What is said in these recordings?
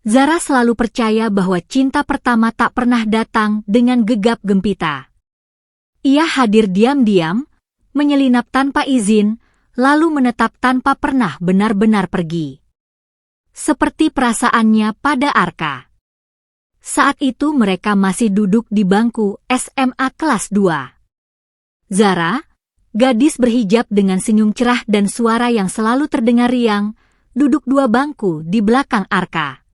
Zara selalu percaya bahwa cinta pertama tak pernah datang dengan gegap gempita. Ia hadir diam-diam, menyelinap tanpa izin, lalu menetap tanpa pernah benar-benar pergi. Seperti perasaannya pada Arka. Saat itu mereka masih duduk di bangku SMA kelas 2. Zara, gadis berhijab dengan senyum cerah dan suara yang selalu terdengar riang, duduk dua bangku di belakang Arka.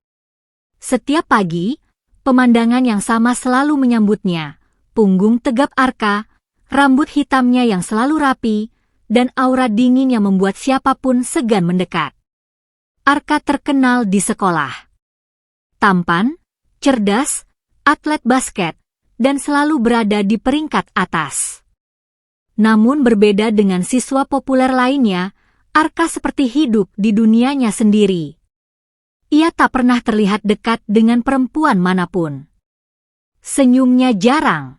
Setiap pagi, pemandangan yang sama selalu menyambutnya, punggung tegap Arka, rambut hitamnya yang selalu rapi, dan aura dingin yang membuat siapapun segan mendekat. Arka terkenal di sekolah. Tampan, cerdas, atlet basket, dan selalu berada di peringkat atas. Namun berbeda dengan siswa populer lainnya, Arka seperti hidup di dunianya sendiri. Ia tak pernah terlihat dekat dengan perempuan manapun. Senyumnya jarang.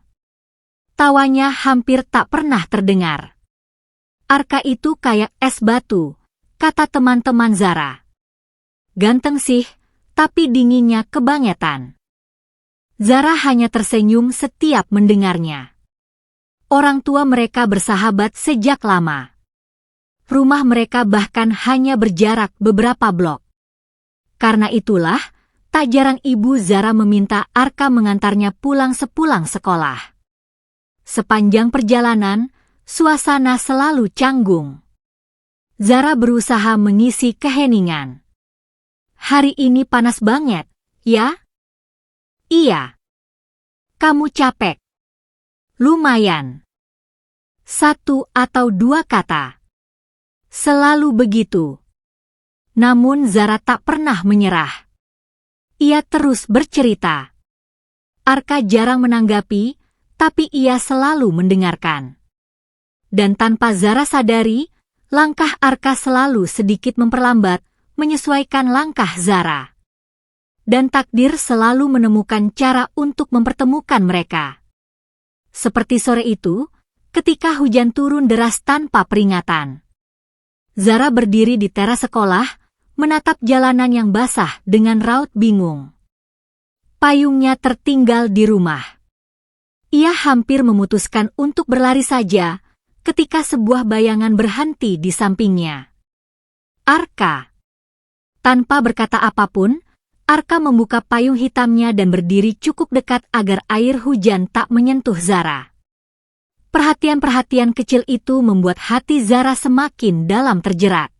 Tawanya hampir tak pernah terdengar. Arka itu kayak es batu, kata teman-teman Zara. Ganteng sih, tapi dinginnya kebangetan. Zara hanya tersenyum setiap mendengarnya. Orang tua mereka bersahabat sejak lama. Rumah mereka bahkan hanya berjarak beberapa blok. Karena itulah, tak jarang ibu Zara meminta Arka mengantarnya pulang sepulang sekolah. Sepanjang perjalanan, suasana selalu canggung. Zara berusaha mengisi keheningan. Hari ini panas banget, ya? Iya. Kamu capek? Lumayan. 1 atau 2 kata. Selalu begitu. Namun Zara tak pernah menyerah. Ia terus bercerita. Arka jarang menanggapi, tapi ia selalu mendengarkan. Dan tanpa Zara sadari, langkah Arka selalu sedikit memperlambat, menyesuaikan langkah Zara. Dan takdir selalu menemukan cara untuk mempertemukan mereka. Seperti sore itu, ketika hujan turun deras tanpa peringatan. Zara berdiri di teras sekolah, menatap jalanan yang basah dengan raut bingung. Payungnya tertinggal di rumah. Ia hampir memutuskan untuk berlari saja, ketika sebuah bayangan berhenti di sampingnya. Arka. Tanpa berkata apapun, Arka membuka payung hitamnya dan berdiri cukup dekat agar air hujan tak menyentuh Zara. Perhatian-perhatian kecil itu membuat hati Zara semakin dalam terjerat.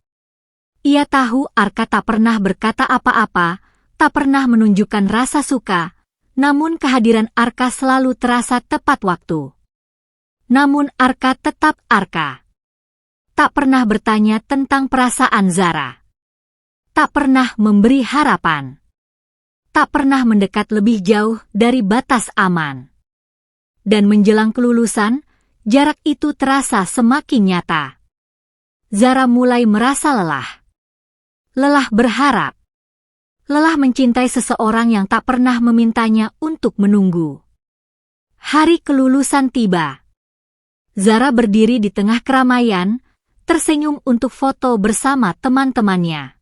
Ia tahu Arka tak pernah berkata apa-apa, tak pernah menunjukkan rasa suka, namun kehadiran Arka selalu terasa tepat waktu. Namun Arka tetap Arka. Tak pernah bertanya tentang perasaan Zara. Tak pernah memberi harapan. Tak pernah mendekat lebih jauh dari batas aman. Dan menjelang kelulusan, jarak itu terasa semakin nyata. Zara mulai merasa lelah. Lelah berharap. Lelah mencintai seseorang yang tak pernah memintanya untuk menunggu. Hari kelulusan tiba. Zara berdiri di tengah keramaian, tersenyum untuk foto bersama teman-temannya.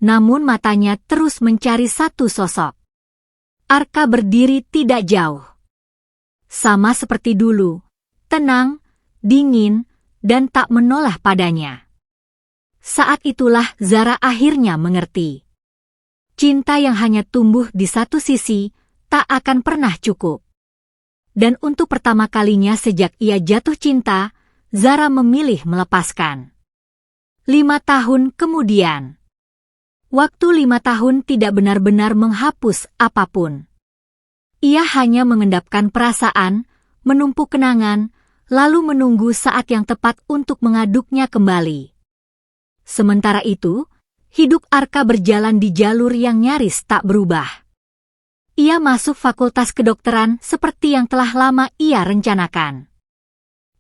Namun matanya terus mencari satu sosok. Arka berdiri tidak jauh. Sama seperti dulu, tenang, dingin, dan tak menoleh padanya. Saat itulah Zara akhirnya mengerti. Cinta yang hanya tumbuh di satu sisi, tak akan pernah cukup. Dan untuk pertama kalinya sejak ia jatuh cinta, Zara memilih melepaskan. 5 tahun kemudian. Waktu 5 tahun tidak benar-benar menghapus apapun. Ia hanya mengendapkan perasaan, menumpuk kenangan, lalu menunggu saat yang tepat untuk mengaduknya kembali. Sementara itu, hidup Arka berjalan di jalur yang nyaris tak berubah. Ia masuk fakultas kedokteran seperti yang telah lama ia rencanakan.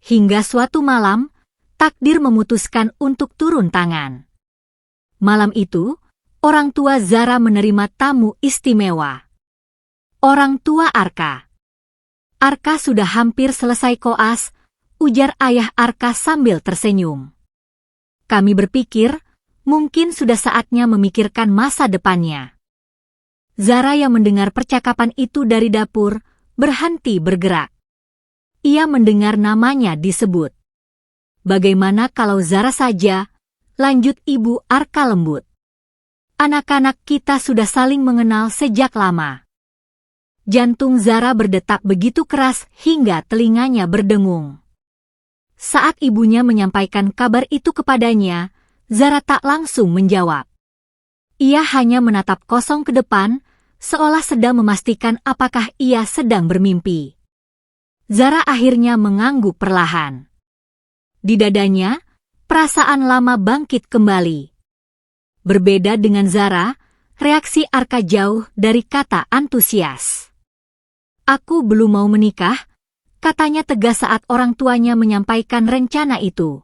Hingga suatu malam, takdir memutuskan untuk turun tangan. Malam itu, orang tua Zara menerima tamu istimewa. Orang tua Arka. Arka sudah hampir selesai koas, ujar ayah Arka sambil tersenyum. Kami berpikir, mungkin sudah saatnya memikirkan masa depannya. Zara yang mendengar percakapan itu dari dapur, berhenti bergerak. Ia mendengar namanya disebut. Bagaimana kalau Zara saja? Lanjut Ibu Arka lembut. Anak-anak kita sudah saling mengenal sejak lama. Jantung Zara berdetak begitu keras hingga telinganya berdengung. Saat ibunya menyampaikan kabar itu kepadanya, Zara tak langsung menjawab. Ia hanya menatap kosong ke depan, seolah sedang memastikan apakah ia sedang bermimpi. Zara akhirnya mengangguk perlahan. Di dadanya, perasaan lama bangkit kembali. Berbeda dengan Zara, reaksi Arka jauh dari kata antusias. Aku belum mau menikah, katanya tegas saat orang tuanya menyampaikan rencana itu.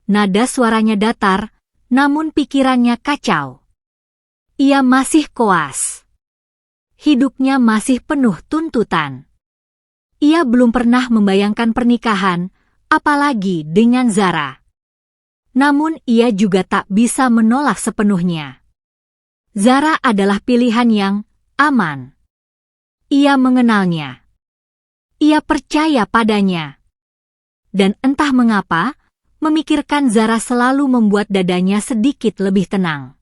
Nada suaranya datar, namun pikirannya kacau. Ia masih koas. Hidupnya masih penuh tuntutan. Ia belum pernah membayangkan pernikahan, apalagi dengan Zara. Namun ia juga tak bisa menolak sepenuhnya. Zara adalah pilihan yang aman. Ia mengenalnya. Ia percaya padanya. Dan entah mengapa, memikirkan Zara selalu membuat dadanya sedikit lebih tenang.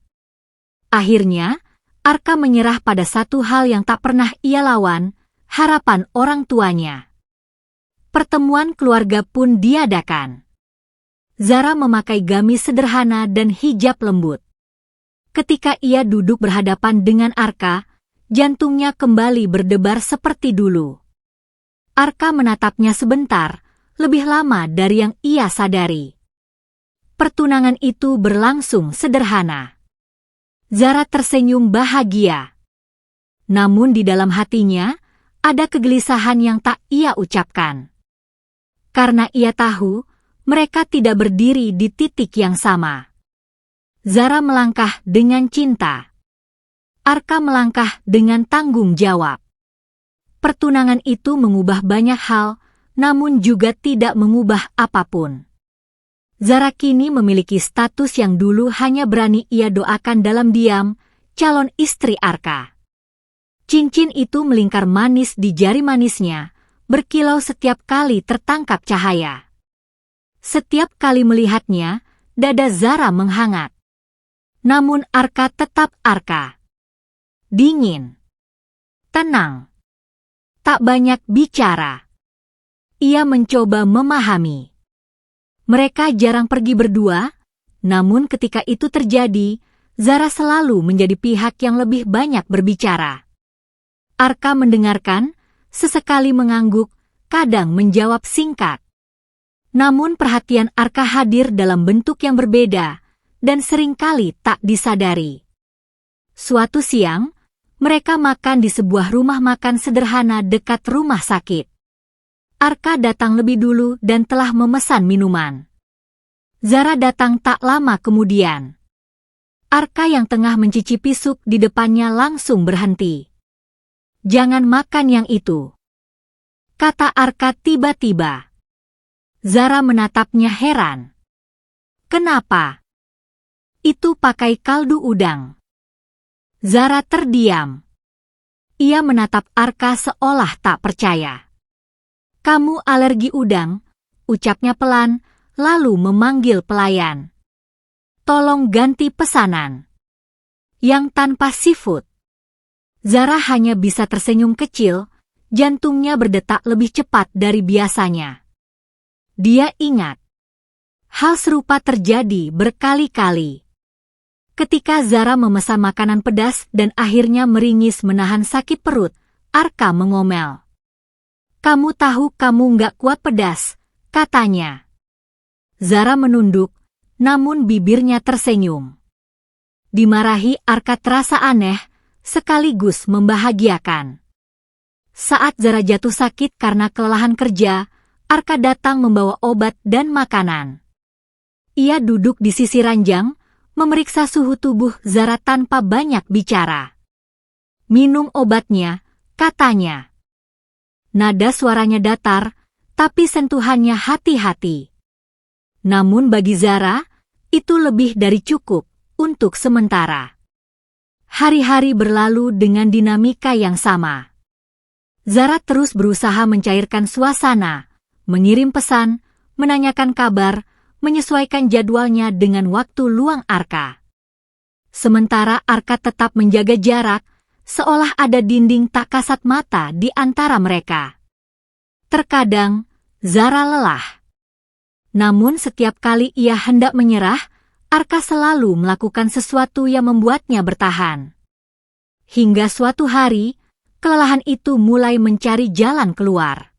Akhirnya, Arka menyerah pada satu hal yang tak pernah ia lawan, harapan orang tuanya. Pertemuan keluarga pun diadakan. Zara memakai gamis sederhana dan hijab lembut. Ketika ia duduk berhadapan dengan Arka, jantungnya kembali berdebar seperti dulu. Arka menatapnya sebentar, lebih lama dari yang ia sadari. Pertunangan itu berlangsung sederhana. Zara tersenyum bahagia. Namun di dalam hatinya, ada kegelisahan yang tak ia ucapkan. Karena ia tahu, mereka tidak berdiri di titik yang sama. Zara melangkah dengan cinta. Arka melangkah dengan tanggung jawab. Pertunangan itu mengubah banyak hal, namun juga tidak mengubah apapun. Zara kini memiliki status yang dulu hanya berani ia doakan dalam diam, calon istri Arka. Cincin itu melingkar manis di jari manisnya, berkilau setiap kali tertangkap cahaya. Setiap kali melihatnya, dada Zara menghangat. Namun Arka tetap Arka. Dingin. Tenang. Tak banyak bicara. Ia mencoba memahami. Mereka jarang pergi berdua, namun ketika itu terjadi, Zara selalu menjadi pihak yang lebih banyak berbicara. Arka mendengarkan, sesekali mengangguk, kadang menjawab singkat. Namun perhatian Arka hadir dalam bentuk yang berbeda, dan seringkali tak disadari. Suatu siang, mereka makan di sebuah rumah makan sederhana dekat rumah sakit. Arka datang lebih dulu dan telah memesan minuman. Zara datang tak lama kemudian. Arka yang tengah mencicipi sup di depannya langsung berhenti. Jangan makan yang itu, kata Arka tiba-tiba. Zara menatapnya heran. Kenapa? Itu pakai kaldu udang. Zara terdiam. Ia menatap Arka seolah tak percaya. Kamu alergi udang, ucapnya pelan, lalu memanggil pelayan. Tolong ganti pesanan. Yang tanpa seafood. Zara hanya bisa tersenyum kecil, jantungnya berdetak lebih cepat dari biasanya. Dia ingat. Hal serupa terjadi berkali-kali. Ketika Zara memesan makanan pedas dan akhirnya meringis menahan sakit perut, Arka mengomel. Kamu tahu kamu nggak kuat pedas, katanya. Zara menunduk, namun bibirnya tersenyum. Dimarahi Arka terasa aneh, sekaligus membahagiakan. Saat Zara jatuh sakit karena kelelahan kerja, Arka datang membawa obat dan makanan. Ia duduk di sisi ranjang, memeriksa suhu tubuh Zara tanpa banyak bicara. Minum obatnya, katanya. Nada suaranya datar, tapi sentuhannya hati-hati. Namun bagi Zara, itu lebih dari cukup untuk sementara. Hari-hari berlalu dengan dinamika yang sama. Zara terus berusaha mencairkan suasana, mengirim pesan, menanyakan kabar, menyesuaikan jadwalnya dengan waktu luang Arka. Sementara Arka tetap menjaga jarak, seolah ada dinding tak kasat mata di antara mereka. Terkadang, Zara lelah. Namun setiap kali ia hendak menyerah, Arka selalu melakukan sesuatu yang membuatnya bertahan. Hingga suatu hari, kelelahan itu mulai mencari jalan keluar.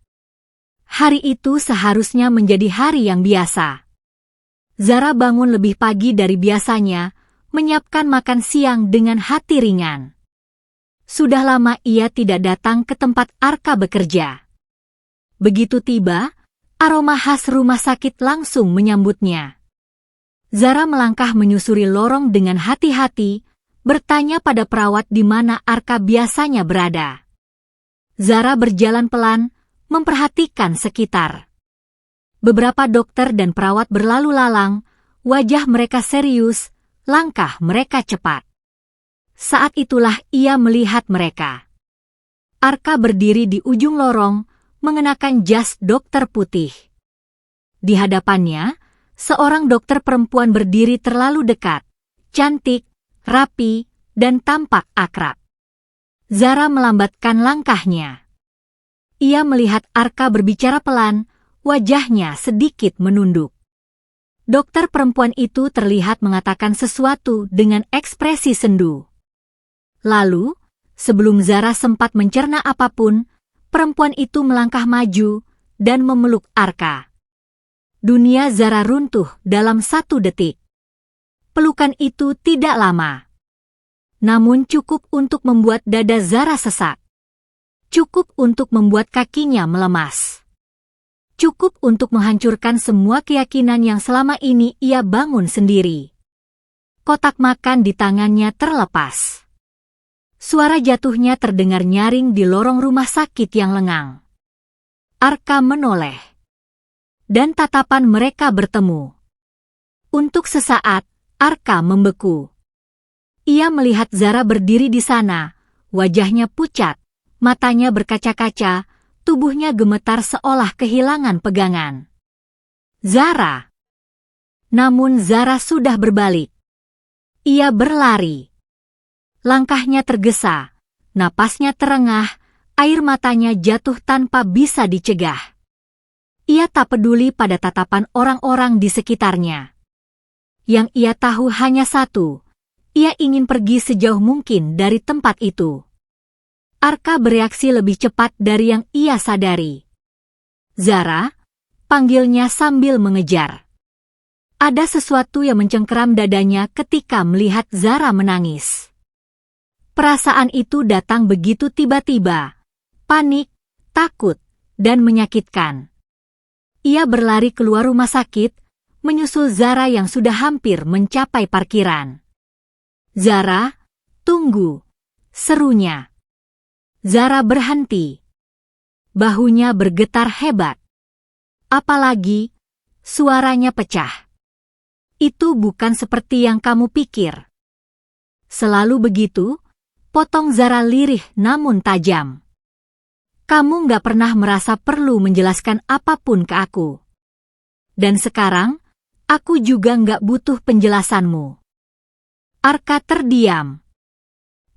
Hari itu seharusnya menjadi hari yang biasa. Zara bangun lebih pagi dari biasanya, menyiapkan makan siang dengan hati ringan. Sudah lama ia tidak datang ke tempat Arka bekerja. Begitu tiba, aroma khas rumah sakit langsung menyambutnya. Zara melangkah menyusuri lorong dengan hati-hati, bertanya pada perawat di mana Arka biasanya berada. Zara berjalan pelan, memperhatikan sekitar. Beberapa dokter dan perawat berlalu lalang, wajah mereka serius, langkah mereka cepat. Saat itulah ia melihat mereka. Arka berdiri di ujung lorong, mengenakan jas dokter putih. Di hadapannya, seorang dokter perempuan berdiri terlalu dekat, cantik, rapi, dan tampak akrab. Zara melambatkan langkahnya. Ia melihat Arka berbicara pelan, wajahnya sedikit menunduk. Dokter perempuan itu terlihat mengatakan sesuatu dengan ekspresi sendu. Lalu, sebelum Zara sempat mencerna apapun, perempuan itu melangkah maju dan memeluk Arka. Dunia Zara runtuh dalam 1 detik. Pelukan itu tidak lama. Namun cukup untuk membuat dada Zara sesak. Cukup untuk membuat kakinya melemas. Cukup untuk menghancurkan semua keyakinan yang selama ini ia bangun sendiri. Kotak makan di tangannya terlepas. Suara jatuhnya terdengar nyaring di lorong rumah sakit yang lengang. Arka menoleh. Dan tatapan mereka bertemu. Untuk sesaat, Arka membeku. Ia melihat Zara berdiri di sana, wajahnya pucat, matanya berkaca-kaca, tubuhnya gemetar seolah kehilangan pegangan. Zara! Namun Zara sudah berbalik. Ia berlari. Langkahnya tergesa, napasnya terengah, air matanya jatuh tanpa bisa dicegah. Ia tak peduli pada tatapan orang-orang di sekitarnya. Yang ia tahu hanya satu, ia ingin pergi sejauh mungkin dari tempat itu. Arka bereaksi lebih cepat dari yang ia sadari. Zara, panggilnya sambil mengejar. Ada sesuatu yang mencengkeram dadanya ketika melihat Zara menangis. Perasaan itu datang begitu tiba-tiba, panik, takut, dan menyakitkan. Ia berlari keluar rumah sakit, menyusul Zara yang sudah hampir mencapai parkiran. Zara, tunggu, serunya. Zara berhenti. Bahunya bergetar hebat. Apalagi, suaranya pecah. Itu bukan seperti yang kamu pikir. Selalu begitu, potong Zara lirih namun tajam. Kamu nggak pernah merasa perlu menjelaskan apapun ke aku. Dan sekarang, aku juga nggak butuh penjelasanmu. Arka terdiam.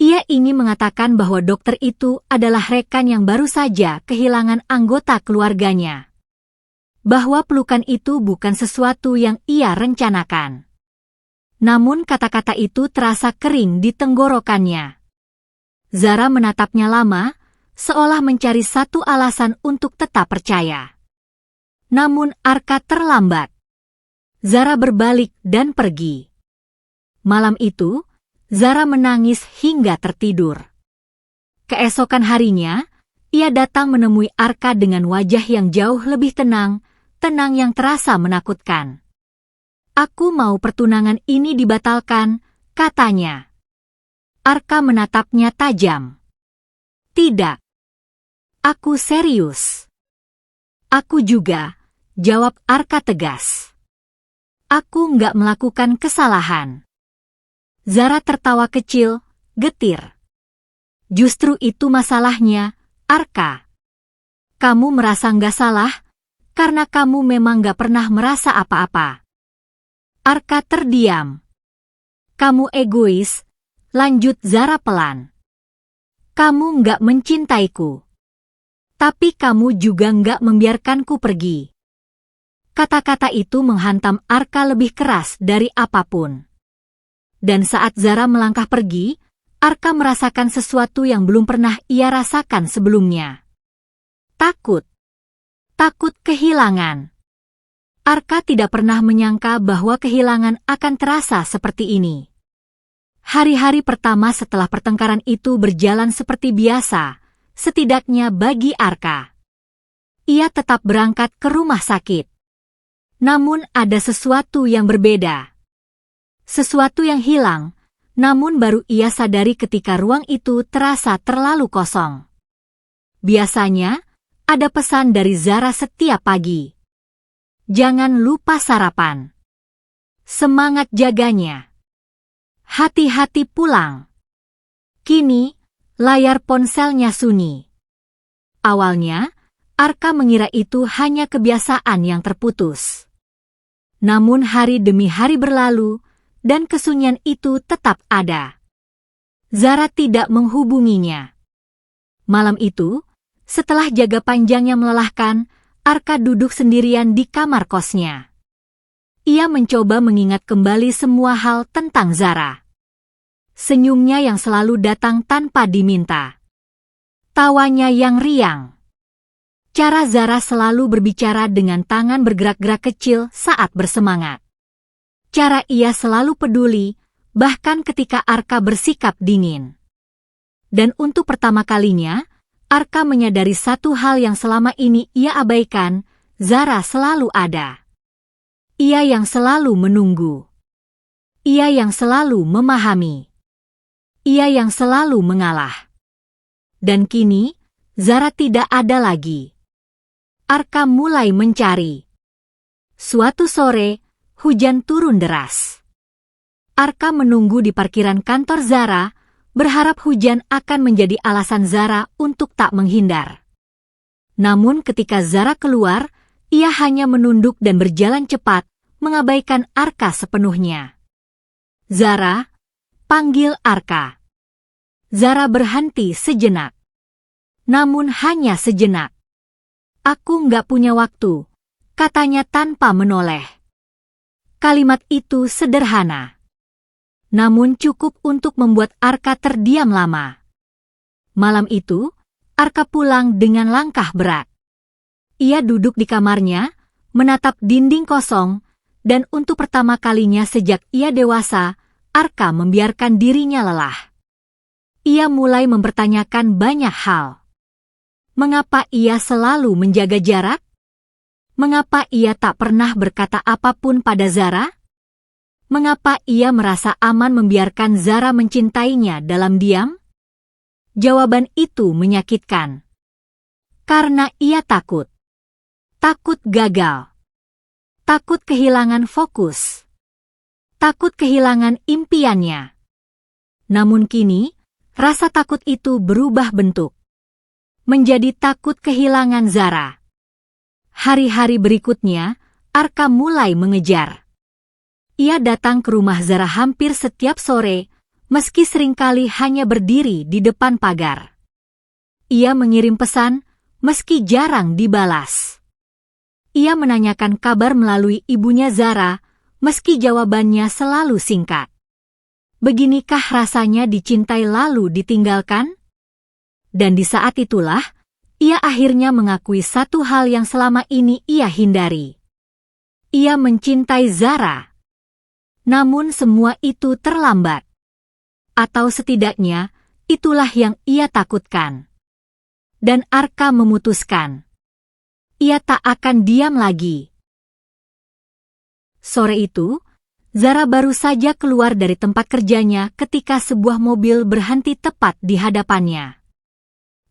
Ia ingin mengatakan bahwa dokter itu adalah rekan yang baru saja kehilangan anggota keluarganya. Bahwa pelukan itu bukan sesuatu yang ia rencanakan. Namun kata-kata itu terasa kering di tenggorokannya. Zara menatapnya lama, seolah mencari satu alasan untuk tetap percaya. Namun Arka terlambat. Zara berbalik dan pergi. Malam itu, Zara menangis hingga tertidur. Keesokan harinya, ia datang menemui Arka dengan wajah yang jauh lebih tenang, tenang yang terasa menakutkan. Aku mau pertunangan ini dibatalkan, katanya. Arka menatapnya tajam. Tidak. Aku serius. Aku juga, jawab Arka tegas. Aku nggak melakukan kesalahan. Zara tertawa kecil, getir. Justru itu masalahnya, Arka. Kamu merasa nggak salah, karena kamu memang nggak pernah merasa apa-apa. Arka terdiam. Kamu egois, lanjut Zara pelan. Kamu nggak mencintaiku. Tapi kamu juga nggak membiarkanku pergi. Kata-kata itu menghantam Arka lebih keras dari apapun. Dan saat Zara melangkah pergi, Arka merasakan sesuatu yang belum pernah ia rasakan sebelumnya. Takut. Takut kehilangan. Arka tidak pernah menyangka bahwa kehilangan akan terasa seperti ini. Hari-hari pertama setelah pertengkaran itu berjalan seperti biasa, setidaknya bagi Arka. Ia tetap berangkat ke rumah sakit. Namun ada sesuatu yang berbeda. Sesuatu yang hilang, namun baru ia sadari ketika ruang itu terasa terlalu kosong. Biasanya, ada pesan dari Zara setiap pagi. Jangan lupa sarapan. Semangat jaganya. Hati-hati pulang. Kini, layar ponselnya sunyi. Awalnya, Arka mengira itu hanya kebiasaan yang terputus. Namun hari demi hari berlalu, dan kesunyian itu tetap ada. Zara tidak menghubunginya. Malam itu, setelah jaga panjangnya melelahkan, Arka duduk sendirian di kamar kosnya. Ia mencoba mengingat kembali semua hal tentang Zara. Senyumnya yang selalu datang tanpa diminta. Tawanya yang riang. Cara Zara selalu berbicara dengan tangan bergerak-gerak kecil saat bersemangat. Cara ia selalu peduli, bahkan ketika Arka bersikap dingin. Dan untuk pertama kalinya, Arka menyadari satu hal yang selama ini ia abaikan, Zara selalu ada. Ia yang selalu menunggu. Ia yang selalu memahami. Ia yang selalu mengalah. Dan kini, Zara tidak ada lagi. Arka mulai mencari. Suatu sore, hujan turun deras. Arka menunggu di parkiran kantor Zara, berharap hujan akan menjadi alasan Zara untuk tak menghindar. Namun ketika Zara keluar, ia hanya menunduk dan berjalan cepat, mengabaikan Arka sepenuhnya. Zara, panggil Arka. Zara berhenti sejenak. Namun hanya sejenak. Aku nggak punya waktu, katanya tanpa menoleh. Kalimat itu sederhana. Namun cukup untuk membuat Arka terdiam lama. Malam itu, Arka pulang dengan langkah berat. Ia duduk di kamarnya, menatap dinding kosong, dan untuk pertama kalinya sejak ia dewasa, Arka membiarkan dirinya lelah. Ia mulai mempertanyakan banyak hal. Mengapa ia selalu menjaga jarak? Mengapa ia tak pernah berkata apapun pada Zara? Mengapa ia merasa aman membiarkan Zara mencintainya dalam diam? Jawaban itu menyakitkan. Karena ia takut. Takut gagal. Takut kehilangan fokus. Takut kehilangan impiannya. Namun kini, rasa takut itu berubah bentuk. Menjadi takut kehilangan Zara. Hari-hari berikutnya, Arka mulai mengejar. Ia datang ke rumah Zara hampir setiap sore, meski seringkali hanya berdiri di depan pagar. Ia mengirim pesan, meski jarang dibalas. Ia menanyakan kabar melalui ibunya Zara, meski jawabannya selalu singkat. Beginikah rasanya dicintai lalu ditinggalkan? Dan di saat itulah, ia akhirnya mengakui satu hal yang selama ini ia hindari. Ia mencintai Zara. Namun semua itu terlambat. Atau setidaknya, itulah yang ia takutkan. Dan Arka memutuskan. Ia tak akan diam lagi. Sore itu, Zara baru saja keluar dari tempat kerjanya ketika sebuah mobil berhenti tepat di hadapannya.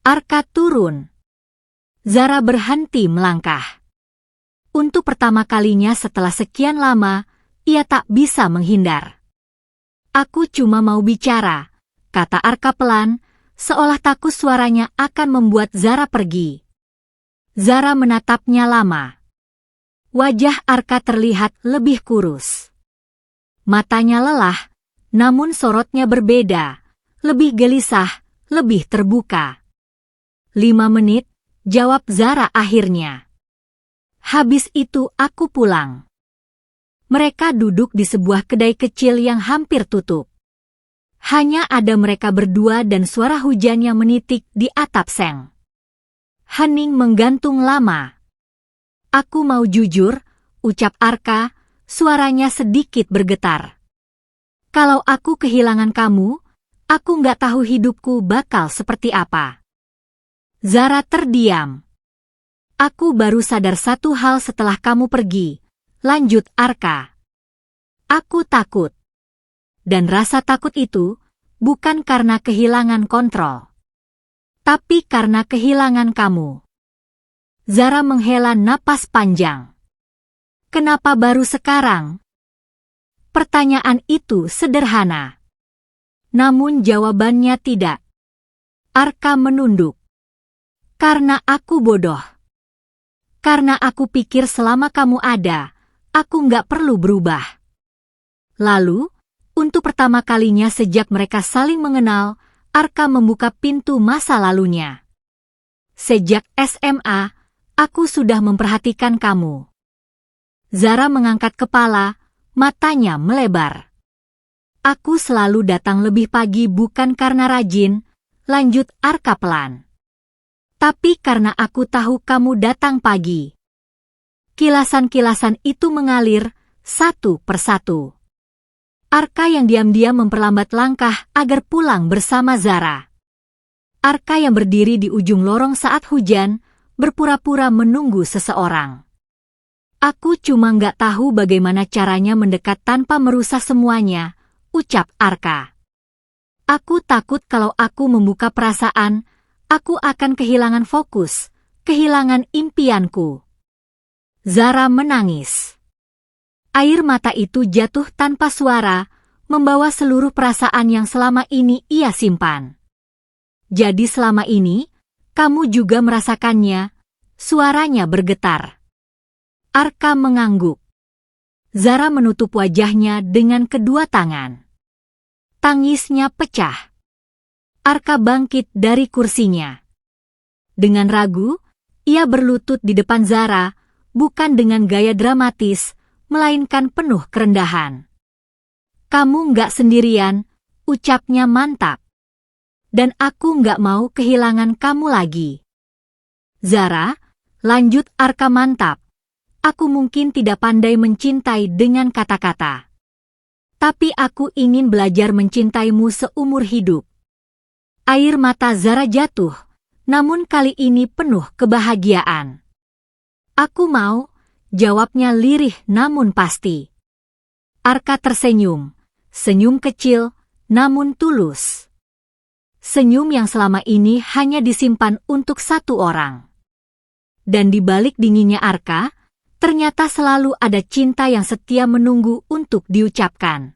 Arka turun. Zara berhenti melangkah. Untuk pertama kalinya setelah sekian lama, ia tak bisa menghindar. Aku cuma mau bicara, kata Arka pelan, seolah takut suaranya akan membuat Zara pergi. Zara menatapnya lama. Wajah Arka terlihat lebih kurus. Matanya lelah, namun sorotnya berbeda, lebih gelisah, lebih terbuka. 5 menit, jawab Zara akhirnya. Habis itu aku pulang. Mereka duduk di sebuah kedai kecil yang hampir tutup. Hanya ada mereka berdua dan suara hujan yang menitik di atap seng. Hening menggantung lama. Aku mau jujur, ucap Arka, suaranya sedikit bergetar. Kalau aku kehilangan kamu, aku nggak tahu hidupku bakal seperti apa. Zara terdiam. Aku baru sadar satu hal setelah kamu pergi, lanjut Arka. Aku takut. Dan rasa takut itu bukan karena kehilangan kontrol, tapi karena kehilangan kamu. Zara menghela napas panjang. Kenapa baru sekarang? Pertanyaan itu sederhana. Namun jawabannya tidak. Arka menunduk. Karena aku bodoh. Karena aku pikir selama kamu ada, aku nggak perlu berubah. Lalu, untuk pertama kalinya sejak mereka saling mengenal, Arka membuka pintu masa lalunya. Sejak SMA, aku sudah memperhatikan kamu. Zara mengangkat kepala, matanya melebar. Aku selalu datang lebih pagi bukan karena rajin, lanjut Arka pelan. Tapi karena aku tahu kamu datang pagi. Kilasan-kilasan itu mengalir, satu persatu. Arka yang diam-diam memperlambat langkah agar pulang bersama Zara. Arka yang berdiri di ujung lorong saat hujan, berpura-pura menunggu seseorang. Aku cuma nggak tahu bagaimana caranya mendekat tanpa merusak semuanya, ucap Arka. Aku takut kalau aku membuka perasaan, aku akan kehilangan fokus, kehilangan impianku. Zara menangis. Air mata itu jatuh tanpa suara, membawa seluruh perasaan yang selama ini ia simpan. Jadi selama ini, kamu juga merasakannya, suaranya bergetar. Arka mengangguk. Zara menutup wajahnya dengan kedua tangan. Tangisnya pecah. Arka bangkit dari kursinya. Dengan ragu, ia berlutut di depan Zara, bukan dengan gaya dramatis, melainkan penuh kerendahan. Kamu nggak sendirian, ucapnya mantap. Dan aku nggak mau kehilangan kamu lagi. Zara, lanjut Arka mantap. Aku mungkin tidak pandai mencintai dengan kata-kata. Tapi aku ingin belajar mencintaimu seumur hidup. Air mata Zara jatuh, namun kali ini penuh kebahagiaan. Aku mau, jawabnya lirih namun pasti. Arka tersenyum, senyum kecil, namun tulus. Senyum yang selama ini hanya disimpan untuk satu orang. Dan di balik dinginnya Arka, ternyata selalu ada cinta yang setia menunggu untuk diucapkan.